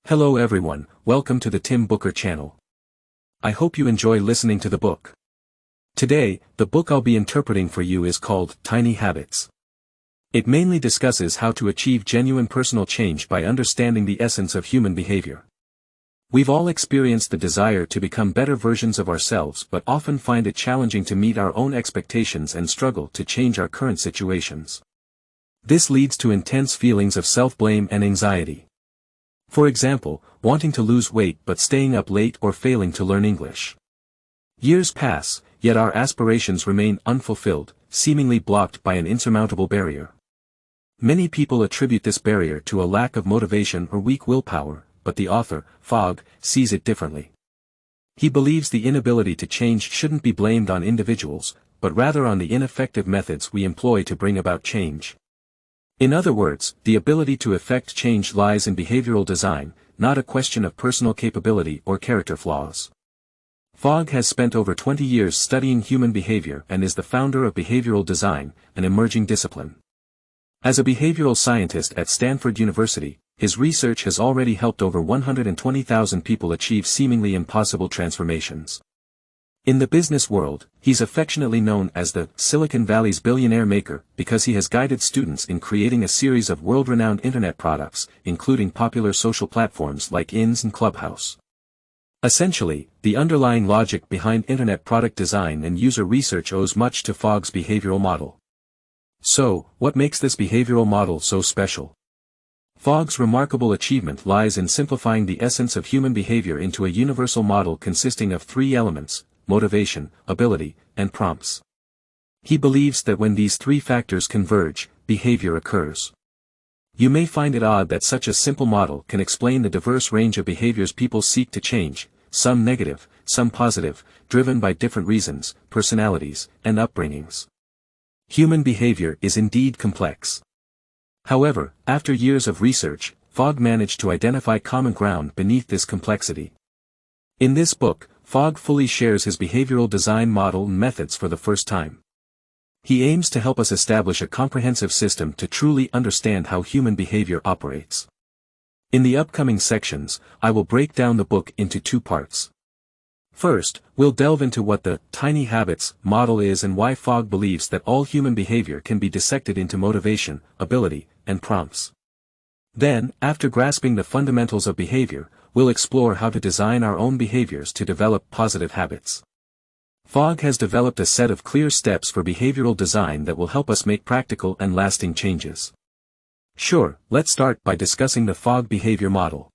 Hello everyone, welcome to the Tim Booker channel. I hope you enjoy listening to the book. Today, the book I'll be interpreting for you is called Tiny Habits. It mainly discusses how to achieve genuine personal change by understanding the essence of human behavior. We've all experienced the desire to become better versions of ourselves but often find it challenging to meet our own expectations and struggle to change our current situations. This leads to intense feelings of self-blame and anxiety. For example, wanting to lose weight but staying up late or failing to learn English. Years pass, yet our aspirations remain unfulfilled, seemingly blocked by an insurmountable barrier. Many people attribute this barrier to a lack of motivation or weak willpower, but the author, Fogg, sees it differently. He believes the inability to change shouldn't be blamed on individuals, but rather on the ineffective methods we employ to bring about change. In other words, the ability to effect change lies in behavioral design, not a question of personal capability or character flaws. Fogg has spent over 20 years studying human behavior and is the founder of behavioral design, an emerging discipline. As a behavioral scientist at Stanford University, his research has already helped over 120,000 people achieve seemingly impossible transformations. In the business world, he's affectionately known as the Silicon Valley's billionaire maker because he has guided students in creating a series of world-renowned internet products, including popular social platforms like Ins and Clubhouse. Essentially, the underlying logic behind internet product design and user research owes much to Fogg's behavioral model. So, what makes this behavioral model so special? Fogg's remarkable achievement lies in simplifying the essence of human behavior into a universal model consisting of three elements: motivation, ability, and prompts. He believes that when these three factors converge, behavior occurs. You may find it odd that such a simple model can explain the diverse range of behaviors people seek to change, some negative, some positive, driven by different reasons, personalities, and upbringings. Human behavior is indeed complex. However, after years of research, Fogg managed to identify common ground beneath this complexity. In this book, Fogg fully shares his behavioral design model and methods for the first time. He aims to help us establish a comprehensive system to truly understand how human behavior operates. In the upcoming sections, I will break down the book into two parts. First, we'll delve into what the Tiny Habits model is and why Fogg believes that all human behavior can be dissected into motivation, ability, and prompts. Then, after grasping the fundamentals of behavior, we'll explore how to design our own behaviors to develop positive habits. Fogg has developed a set of clear steps for behavioral design that will help us make practical and lasting changes. Sure, let's start by discussing the Fogg behavior model.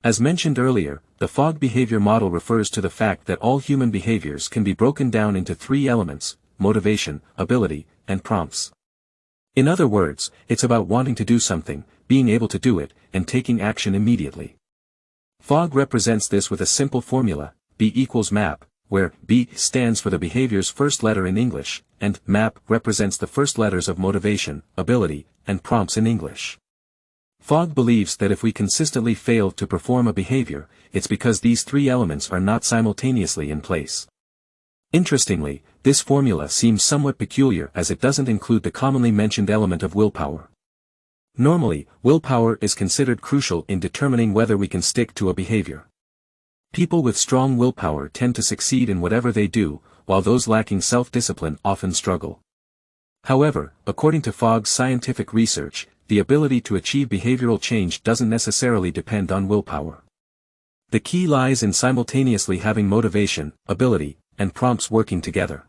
As mentioned earlier, the Fogg behavior model refers to the fact that all human behaviors can be broken down into three elements: motivation, ability, and prompts. In other words, it's about wanting to do something, being able to do it, and taking action immediately. Fogg represents this with a simple formula: B equals MAP, where B stands for the behavior's first letter in English, and MAP represents the first letters of motivation, ability, and prompts in English. Fogg believes that if we consistently fail to perform a behavior, it's because these three elements are not simultaneously in place. Interestingly, this formula seems somewhat peculiar as it doesn't include the commonly mentioned element of willpower. Normally, willpower is considered crucial in determining whether we can stick to a behavior. People with strong willpower tend to succeed in whatever they do, while those lacking self-discipline often struggle. However, according to Fogg's scientific research, the ability to achieve behavioral change doesn't necessarily depend on willpower. The key lies in simultaneously having motivation, ability, and prompts working together.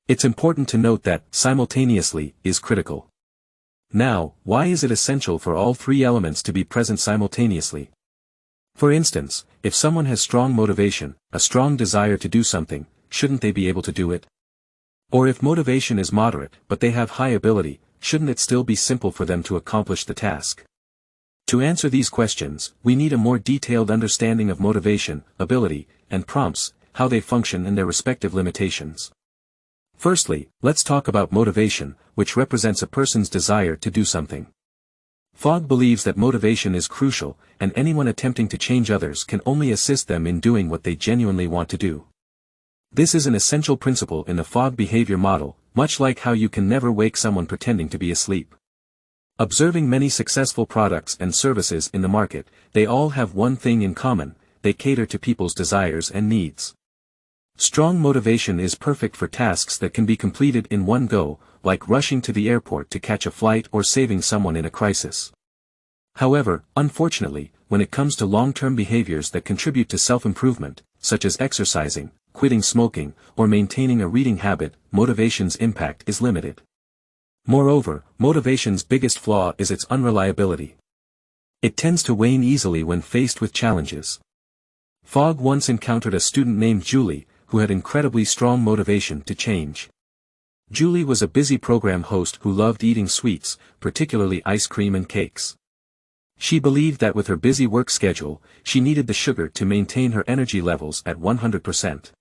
It's important to note that simultaneously is critical. Now, why is it essential for all three elements to be present simultaneously? For instance, if someone has strong motivation, a strong desire to do something, shouldn't they be able to do it? Or if motivation is moderate but they have high ability, shouldn't it still be simple for them to accomplish the task? To answer these questions, we need a more detailed understanding of motivation, ability, and prompts, how they function and their respective limitations. Firstly, let's talk about motivation, which represents a person's desire to do something. Fogg believes that motivation is crucial, and anyone attempting to change others can only assist them in doing what they genuinely want to do. This is an essential principle in the Fogg behavior model, much like how you can never wake someone pretending to be asleep. Observing many successful products and services in the market, they all have one thing in common: they cater to people's desires and needs. Strong motivation is perfect for tasks that can be completed in one go, like rushing to the airport to catch a flight or saving someone in a crisis. However, unfortunately, when it comes to long-term behaviors that contribute to self-improvement, such as exercising, quitting smoking, or maintaining a reading habit, motivation's impact is limited. Moreover, motivation's biggest flaw is its unreliability. It tends to wane easily when faced with challenges. Fogg once encountered a student named Julie, who had incredibly strong motivation to change. Julie was a busy program host who loved eating sweets, particularly ice cream and cakes. She believed that with her busy work schedule, she needed the sugar to maintain her energy levels at 100%.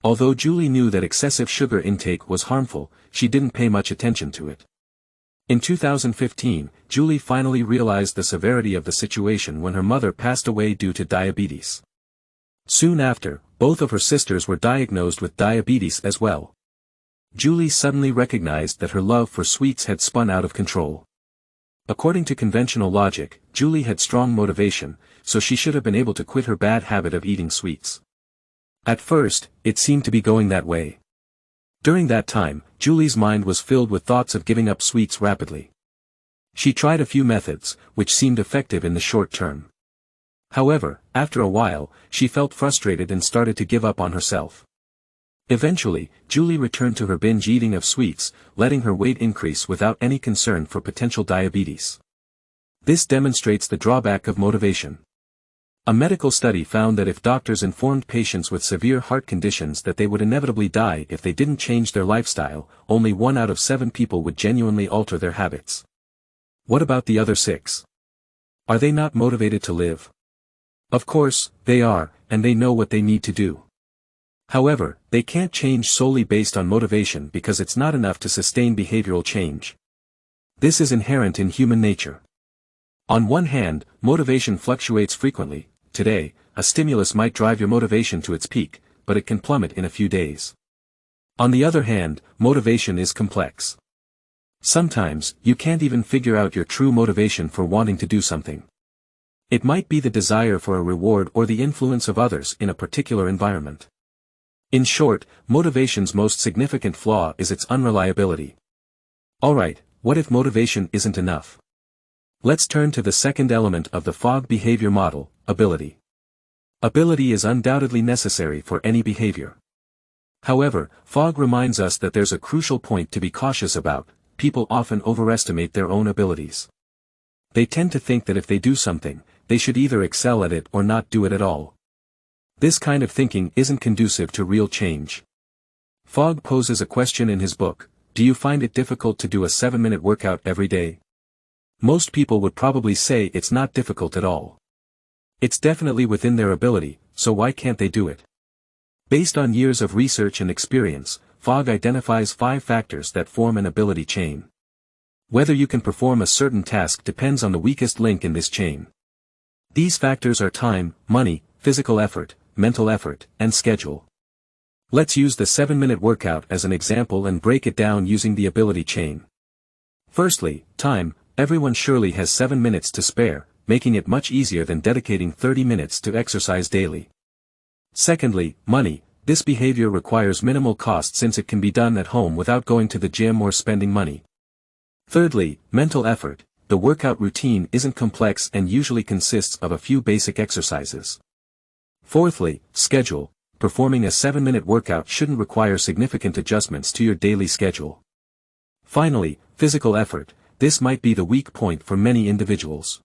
Although Julie knew that excessive sugar intake was harmful, she didn't pay much attention to it. In 2015, Julie finally realized the severity of the situation when her mother passed away due to diabetes. Soon after, both of her sisters were diagnosed with diabetes as well. Julie suddenly recognized that her love for sweets had spun out of control. According to conventional logic, Julie had strong motivation, so she should have been able to quit her bad habit of eating sweets. At first, it seemed to be going that way. During that time, Julie's mind was filled with thoughts of giving up sweets rapidly. She tried a few methods, which seemed effective in the short term. However, after a while, she felt frustrated and started to give up on herself. Eventually, Julie returned to her binge eating of sweets, letting her weight increase without any concern for potential diabetes. This demonstrates the drawback of motivation. A medical study found that if doctors informed patients with severe heart conditions that they would inevitably die if they didn't change their lifestyle, only 1 out of 7 people would genuinely alter their habits. What about the other 6? Are they not motivated to live? Of course, they are, and they know what they need to do. However, they can't change solely based on motivation because it's not enough to sustain behavioral change. This is inherent in human nature. On one hand, motivation fluctuates frequently. Today, a stimulus might drive your motivation to its peak, but it can plummet in a few days. On the other hand, motivation is complex. Sometimes, you can't even figure out your true motivation for wanting to do something. It might be the desire for a reward or the influence of others in a particular environment. In short, motivation's most significant flaw is its unreliability. Alright, what if motivation isn't enough? Let's turn to the second element of the Fogg behavior model: ability. Ability is undoubtedly necessary for any behavior. However, Fogg reminds us that there's a crucial point to be cautious about: people often overestimate their own abilities. They tend to think that if they do something, they should either excel at it or not do it at all. This kind of thinking isn't conducive to real change. Fogg poses a question in his book: do you find it difficult to do a 7-minute workout every day? Most people would probably say it's not difficult at all. It's definitely within their ability, so why can't they do it? Based on years of research and experience, Fogg identifies 5 factors that form an ability chain. Whether you can perform a certain task depends on the weakest link in this chain. These factors are time, money, physical effort, mental effort, and schedule. Let's use the 7-minute workout as an example and break it down using the ability chain. Firstly, time. Everyone surely has 7 minutes to spare, making it much easier than dedicating 30 minutes to exercise daily. Secondly, money. This behavior requires minimal cost since it can be done at home without going to the gym or spending money. Thirdly, mental effort. The workout routine isn't complex and usually consists of a few basic exercises. Fourthly, schedule. Performing a 7-minute workout shouldn't require significant adjustments to your daily schedule. Finally, physical effort. This might be the weak point for many individuals.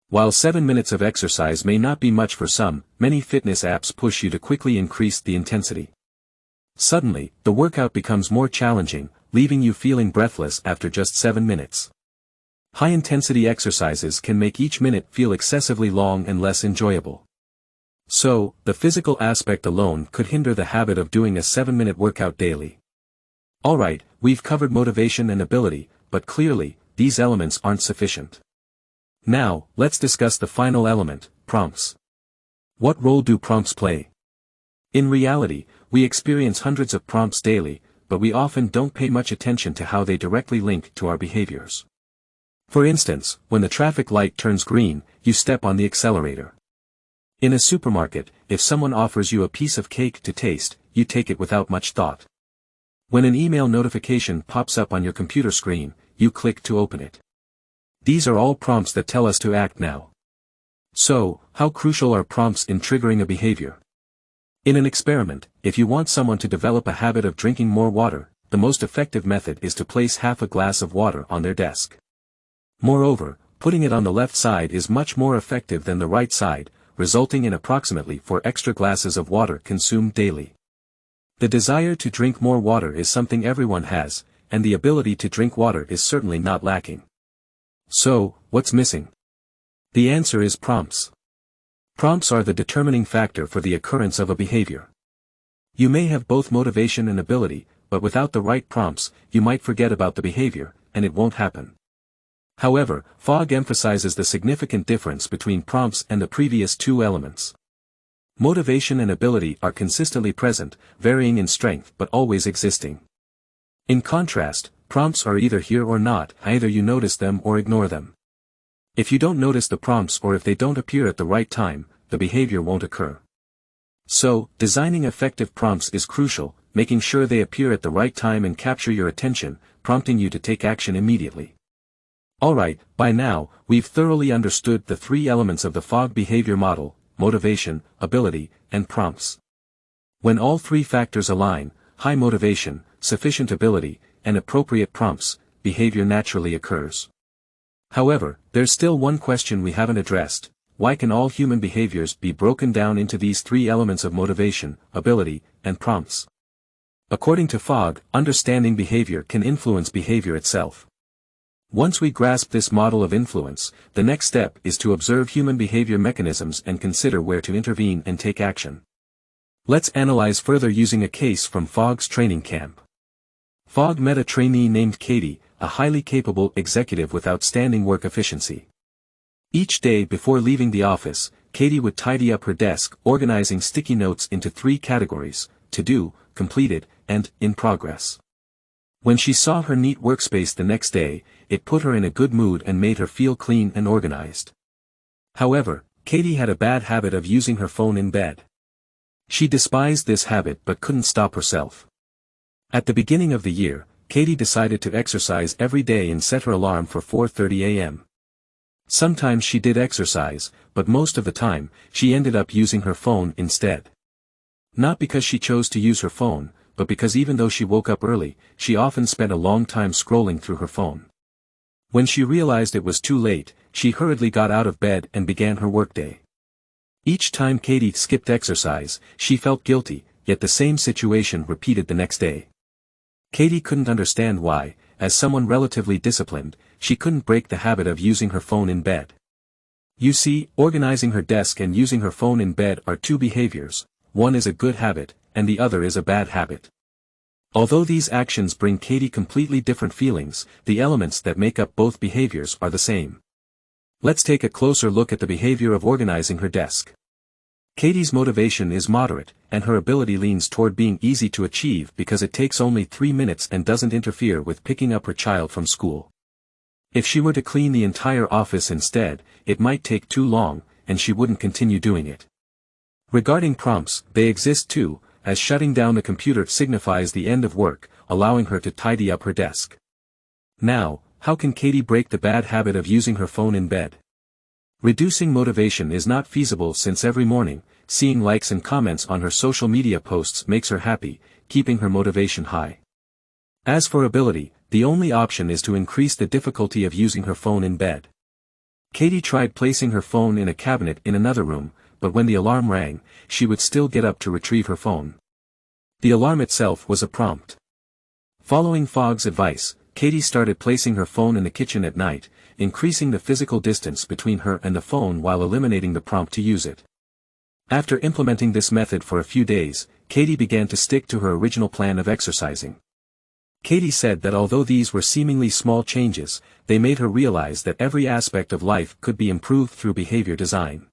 While 7 minutes of exercise may not be much for some, many fitness apps push you to quickly increase the intensity. Suddenly, the workout becomes more challenging, leaving you feeling breathless after just 7 minutes. High-intensity exercises can make each minute feel excessively long and less enjoyable. So, the physical aspect alone could hinder the habit of doing a 7-minute workout daily. Alright, we've covered motivation and ability, but clearly, these elements aren't sufficient. Now, let's discuss the final element: prompts. What role do prompts play? In reality, we experience hundreds of prompts daily, but we often don't pay much attention to how they directly link to our behaviors. For instance, when the traffic light turns green, you step on the accelerator. In a supermarket, if someone offers you a piece of cake to taste, you take it without much thought. When an email notification pops up on your computer screen, you click to open it. These are all prompts that tell us to act now. So, how crucial are prompts in triggering a behavior? In an experiment, if you want someone to develop a habit of drinking more water, the most effective method is to place half a glass of water on their desk. Moreover, putting it on the left side is much more effective than the right side, resulting in approximately 4 extra glasses of water consumed daily. The desire to drink more water is something everyone has, and the ability to drink water is certainly not lacking. So, what's missing? The answer is prompts. Prompts are the determining factor for the occurrence of a behavior. You may have both motivation and ability, but without the right prompts, you might forget about the behavior, and it won't happen. However, Fogg emphasizes the significant difference between prompts and the previous two elements. Motivation and ability are consistently present, varying in strength but always existing. In contrast, prompts are either here or not, either you notice them or ignore them. If you don't notice the prompts or if they don't appear at the right time, the behavior won't occur. So, designing effective prompts is crucial, making sure they appear at the right time and capture your attention, prompting you to take action immediately. Alright, by now, we've thoroughly understood the 3 elements of the Fogg behavior model: motivation, ability, and prompts. When all 3 factors align, high motivation, sufficient ability, and appropriate prompts, behavior naturally occurs. However, there's still one question we haven't addressed: why can all human behaviors be broken down into these 3 elements of motivation, ability, and prompts? According to Fogg, understanding behavior can influence behavior itself. Once we grasp this model of influence, the next step is to observe human behavior mechanisms and consider where to intervene and take action. Let's analyze further using a case from Fogg's training camp. Fogg met a trainee named Katie, a highly capable executive with outstanding work efficiency. Each day before leaving the office, Katie would tidy up her desk, organizing sticky notes into 3 categories: to do, completed, and in progress. When she saw her neat workspace the next day, it put her in a good mood and made her feel clean and organized. However, Katie had a bad habit of using her phone in bed. She despised this habit but couldn't stop herself. At the beginning of the year, Katie decided to exercise every day and set her alarm for 4:30 a.m. Sometimes she did exercise, but most of the time, she ended up using her phone instead. Not because she chose to use her phone, but because even though she woke up early, she often spent a long time scrolling through her phone. When she realized it was too late, she hurriedly got out of bed and began her workday. Each time Katie skipped exercise, she felt guilty, yet the same situation repeated the next day. Katie couldn't understand why, as someone relatively disciplined, she couldn't break the habit of using her phone in bed. You see, organizing her desk and using her phone in bed are 2 behaviors: one is a good habit, and the other is a bad habit. Although these actions bring Katie completely different feelings, the elements that make up both behaviors are the same. Let's take a closer look at the behavior of organizing her desk. Katie's motivation is moderate, and her ability leans toward being easy to achieve because it takes only 3 minutes and doesn't interfere with picking up her child from school. If she were to clean the entire office instead, it might take too long, and she wouldn't continue doing it. Regarding prompts, they exist too, as shutting down the computer signifies the end of work, allowing her to tidy up her desk. Now, how can Katie break the bad habit of using her phone in bed? Reducing motivation is not feasible since every morning, seeing likes and comments on her social media posts makes her happy, keeping her motivation high. As for ability, the only option is to increase the difficulty of using her phone in bed. Katie tried placing her phone in a cabinet in another room, but when the alarm rang, she would still get up to retrieve her phone. The alarm itself was a prompt. Following Fogg's advice, Katie started placing her phone in the kitchen at night, increasing the physical distance between her and the phone while eliminating the prompt to use it. After implementing this method for a few days, Katie began to stick to her original plan of exercising. Katie said that although these were seemingly small changes, they made her realize that every aspect of life could be improved through behavior design.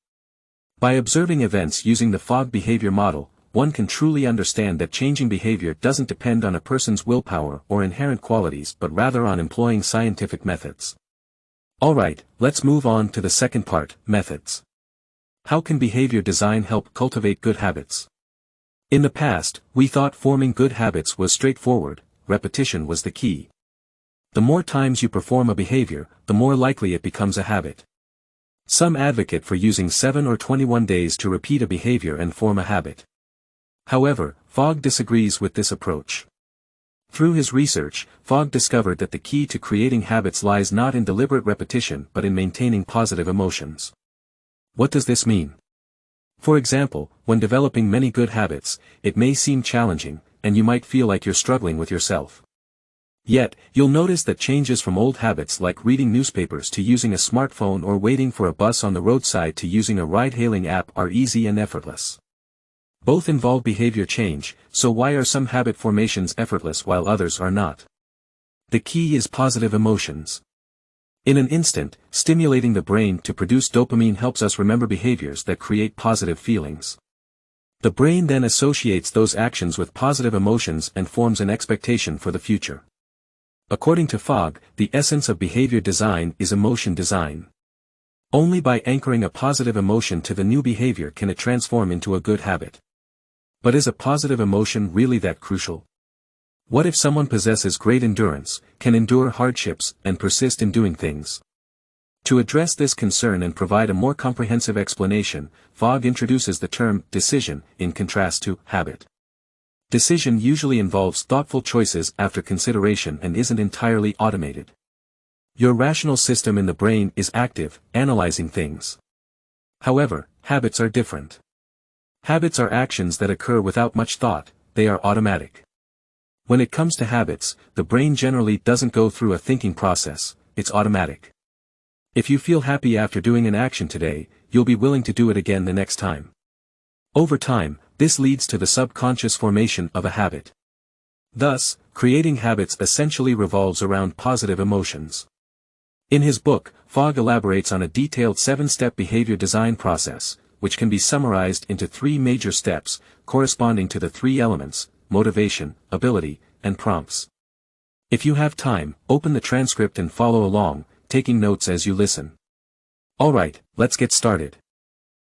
By observing events using the Fogg behavior model, one can truly understand that changing behavior doesn't depend on a person's willpower or inherent qualities but rather on employing scientific methods. Alright, let's move on to the second part, methods. How can behavior design help cultivate good habits? In the past, we thought forming good habits was straightforward, repetition was the key. The more times you perform a behavior, the more likely it becomes a habit. Some advocate for using 7 or 21 days to repeat a behavior and form a habit. However, Fogg disagrees with this approach. Through his research, Fogg discovered that the key to creating habits lies not in deliberate repetition but in maintaining positive emotions. What does this mean? For example, when developing many good habits, it may seem challenging, and you might feel like you're struggling with yourself. Yet, you'll notice that changes from old habits like reading newspapers to using a smartphone or waiting for a bus on the roadside to using a ride-hailing app are easy and effortless. Both involve behavior change, so why are some habit formations effortless while others are not? The key is positive emotions. In an instant, stimulating the brain to produce dopamine helps us remember behaviors that create positive feelings. The brain then associates those actions with positive emotions and forms an expectation for the future. According to Fogg, the essence of behavior design is emotion design. Only by anchoring a positive emotion to the new behavior can it transform into a good habit. But is a positive emotion really that crucial? What if someone possesses great endurance, can endure hardships, and persist in doing things? To address this concern and provide a more comprehensive explanation, Fogg introduces the term decision in contrast to habit. Decision usually involves thoughtful choices after consideration and isn't entirely automated. Your rational system in the brain is active, analyzing things. However, habits are different. Habits are actions that occur without much thought, they are automatic. When it comes to habits, the brain generally doesn't go through a thinking process, it's automatic. If you feel happy after doing an action today, you'll be willing to do it again the next time. Over time, this leads to the subconscious formation of a habit. Thus, creating habits essentially revolves around positive emotions. In his book, Fogg elaborates on a detailed 7-step behavior design process, which can be summarized into 3 major steps, corresponding to the 3 elements: motivation, ability, and prompts. If you have time, open the transcript and follow along, taking notes as you listen. Alright, let's get started.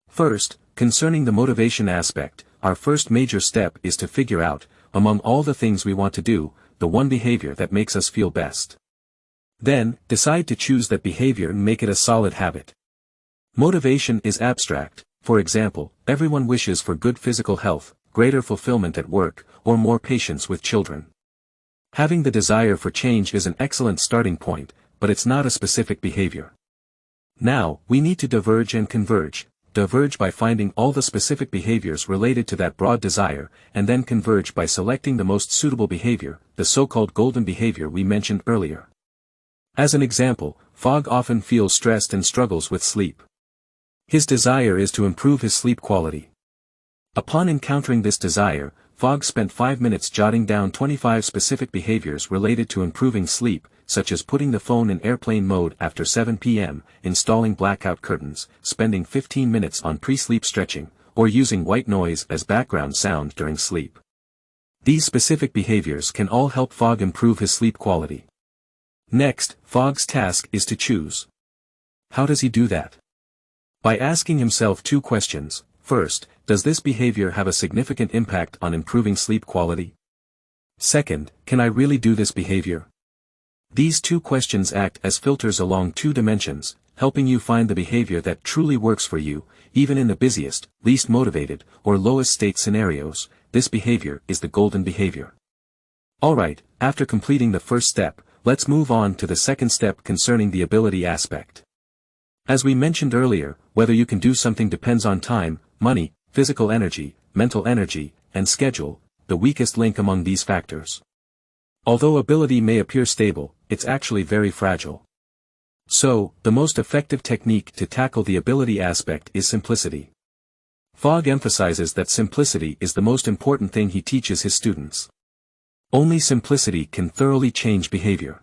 First, concerning the motivation aspect, our first major step is to figure out, among all the things we want to do, the one behavior that makes us feel best. Then, decide to choose that behavior and make it a solid habit. Motivation is abstract. For example, everyone wishes for good physical health, greater fulfillment at work, or more patience with children. Having the desire for change is an excellent starting point, but it's not a specific behavior. Now, we need to diverge and converge. Diverge by finding all the specific behaviors related to that broad desire, and then converge by selecting the most suitable behavior, the so-called golden behavior we mentioned earlier. As an example, Fogg often feels stressed and struggles with sleep. His desire is to improve his sleep quality. Upon encountering this desire, Fogg spent 5 minutes jotting down 25 specific behaviors related to improving sleep, such as putting the phone in airplane mode after 7 p.m., installing blackout curtains, spending 15 minutes on pre-sleep stretching, or using white noise as background sound during sleep. These specific behaviors can all help Fogg improve his sleep quality. Next, Fogg's task is to choose. How does he do that? By asking himself 2 questions. First, does this behavior have a significant impact on improving sleep quality? Second, can I really do this behavior? These 2 questions act as filters along 2 dimensions, helping you find the behavior that truly works for you, even in the busiest, least motivated, or lowest state scenarios. This behavior is the golden behavior. Alright, after completing the first step, let's move on to the second step concerning the ability aspect. As we mentioned earlier, whether you can do something depends on time, money, physical energy, mental energy, and schedule, the weakest link among these factors. Although ability may appear stable, it's actually very fragile. So, the most effective technique to tackle the ability aspect is simplicity. Fogg emphasizes that simplicity is the most important thing he teaches his students. Only simplicity can thoroughly change behavior.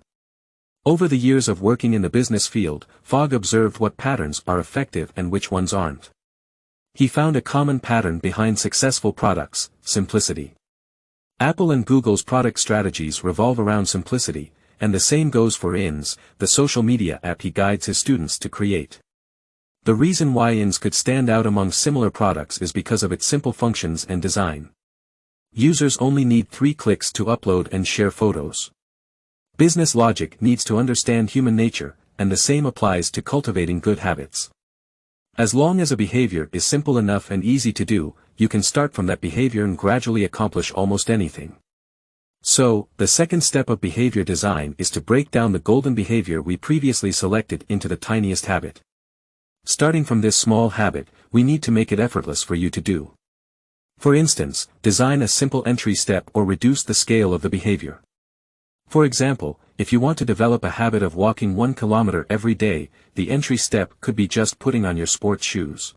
Over the years of working in the business field, Fogg observed what patterns are effective and which ones aren't. He found a common pattern behind successful products: simplicity. Apple and Google's product strategies revolve around simplicity, and the same goes for INS, the social media app he guides his students to create. The reason why INS could stand out among similar products is because of its simple functions and design. Users only need 3 clicks to upload and share photos. Business logic needs to understand human nature, and the same applies to cultivating good habits. As long as a behavior is simple enough and easy to do, you can start from that behavior and gradually accomplish almost anything. So, the second step of behavior design is to break down the golden behavior we previously selected into the tiniest habit. Starting from this small habit, we need to make it effortless for you to do. For instance, design a simple entry step or reduce the scale of the behavior. For example, if you want to develop a habit of walking 1 kilometer every day, the entry step could be just putting on your sports shoes.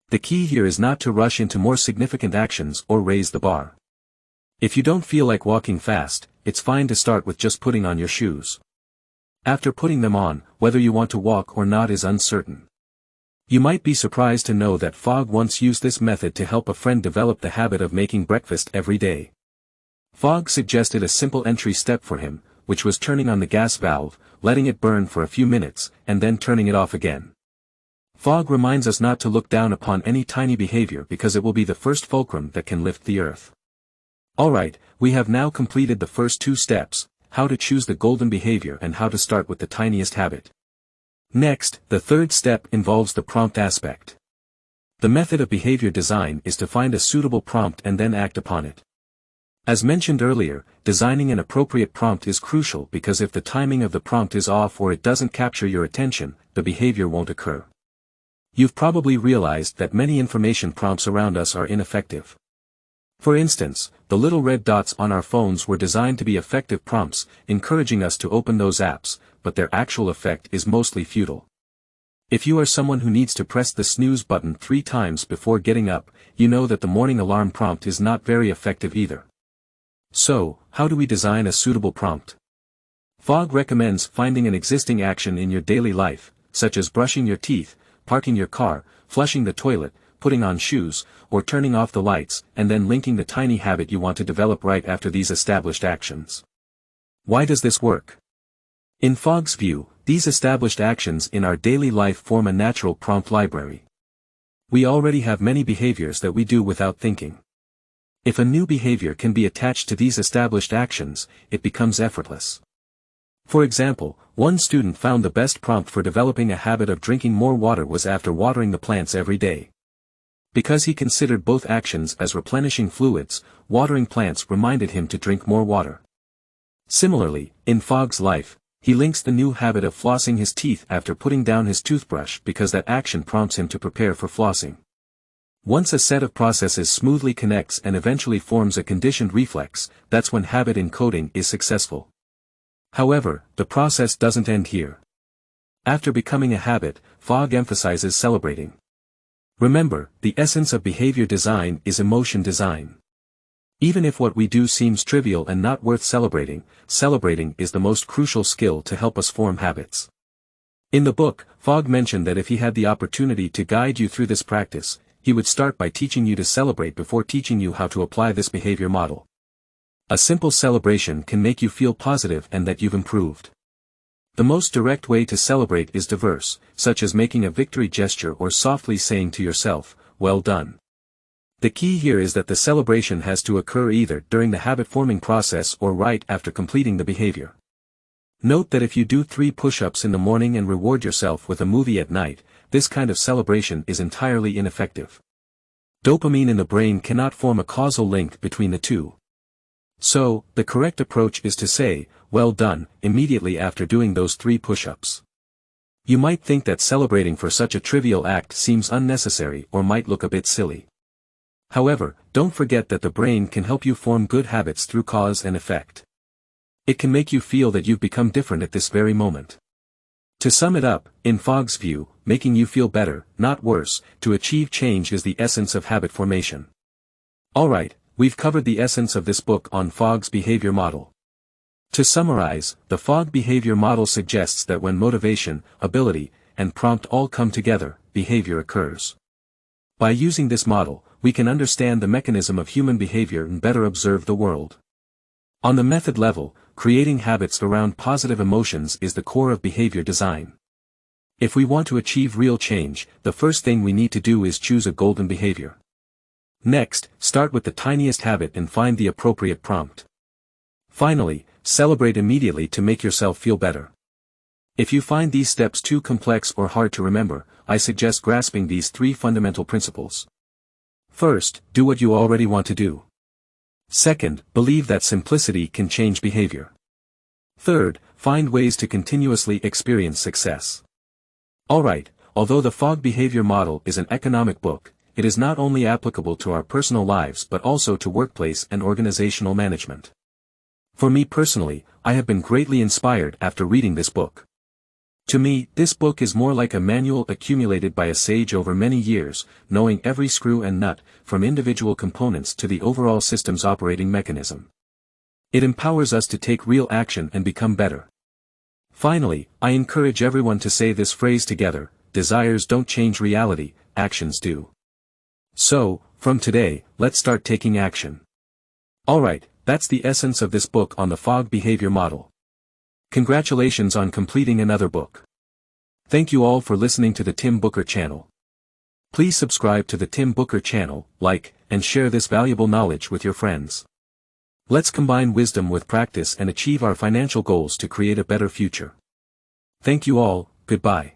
The key here is not to rush into more significant actions or raise the bar. If you don't feel like walking fast, it's fine to start with just putting on your shoes. After putting them on, whether you want to walk or not is uncertain. You might be surprised to know that Fogg once used this method to help a friend develop the habit of making breakfast every day. Fogg suggested a simple entry step for him, which was turning on the gas valve, letting it burn for a few minutes, and then turning it off again. Fogg reminds us not to look down upon any tiny behavior because it will be the first fulcrum that can lift the earth. Alright, we have now completed the first 2 steps, how to choose the golden behavior and how to start with the tiniest habit. Next, the third step involves the prompt aspect. The method of behavior design is to find a suitable prompt and then act upon it. As mentioned earlier, designing an appropriate prompt is crucial because if the timing of the prompt is off or it doesn't capture your attention, the behavior won't occur. You've probably realized that many information prompts around us are ineffective. For instance, the little red dots on our phones were designed to be effective prompts, encouraging us to open those apps, but their actual effect is mostly futile. If you are someone who needs to press the snooze button 3 times before getting up, you know that the morning alarm prompt is not very effective either. So, how do we design a suitable prompt? Fogg recommends finding an existing action in your daily life, such as brushing your teeth, parking your car, flushing the toilet, putting on shoes, or turning off the lights, and then linking the tiny habit you want to develop right after these established actions. Why does this work? In Fogg's view, these established actions in our daily life form a natural prompt library. We already have many behaviors that we do without thinking. If a new behavior can be attached to these established actions, it becomes effortless. For example, one student found the best prompt for developing a habit of drinking more water was after watering the plants every day. Because he considered both actions as replenishing fluids, watering plants reminded him to drink more water. Similarly, in Fogg's life, he links the new habit of flossing his teeth after putting down his toothbrush because that action prompts him to prepare for flossing. Once a set of processes smoothly connects and eventually forms a conditioned reflex, that's when habit encoding is successful. However, the process doesn't end here. After becoming a habit, Fogg emphasizes celebrating. Remember, the essence of behavior design is emotion design. Even if what we do seems trivial and not worth celebrating, celebrating is the most crucial skill to help us form habits. In the book, Fogg mentioned that if he had the opportunity to guide you through this practice, he would start by teaching you to celebrate before teaching you how to apply this behavior model. A simple celebration can make you feel positive and that you've improved. The most direct way to celebrate is diverse, such as making a victory gesture or softly saying to yourself, "Well done." The key here is that the celebration has to occur either during the habit-forming process or right after completing the behavior. Note that if you do 3 push-ups in the morning and reward yourself with a movie at night, this kind of celebration is entirely ineffective. Dopamine in the brain cannot form a causal link between the two. So, the correct approach is to say, "Well done," immediately after doing those 3 push-ups. You might think that celebrating for such a trivial act seems unnecessary or might look a bit silly. However, don't forget that the brain can help you form good habits through cause and effect. It can make you feel that you've become different at this very moment. To sum it up, in Fogg's view, making you feel better, not worse, to achieve change is the essence of habit formation. Alright, we've covered the essence of this book on Fogg's behavior model. To summarize, the Fogg behavior model suggests that when motivation, ability, and prompt all come together, behavior occurs. By using this model, we can understand the mechanism of human behavior and better observe the world. On the method level, creating habits around positive emotions is the core of behavior design. If we want to achieve real change, the first thing we need to do is choose a golden behavior. Next, start with the tiniest habit and find the appropriate prompt. Finally, celebrate immediately to make yourself feel better. If you find these steps too complex or hard to remember, I suggest grasping these 3 fundamental principles. First, do what you already want to do. Second, believe that simplicity can change behavior. Third, find ways to continuously experience success. Alright, although the Fogg Behavior Model is an economic book, it is not only applicable to our personal lives but also to workplace and organizational management. For me personally, I have been greatly inspired after reading this book. To me, this book is more like a manual accumulated by a sage over many years, knowing every screw and nut, from individual components to the overall system's operating mechanism. It empowers us to take real action and become better. Finally, I encourage everyone to say this phrase together: desires don't change reality, actions do. So, from today, let's start taking action. Alright, that's the essence of this book on the Fogg Behavior Model. Congratulations on completing another book. Thank you all for listening to the Tim Booker channel. Please subscribe to the Tim Booker channel, like, and share this valuable knowledge with your friends. Let's combine wisdom with practice and achieve our financial goals to create a better future. Thank you all, goodbye.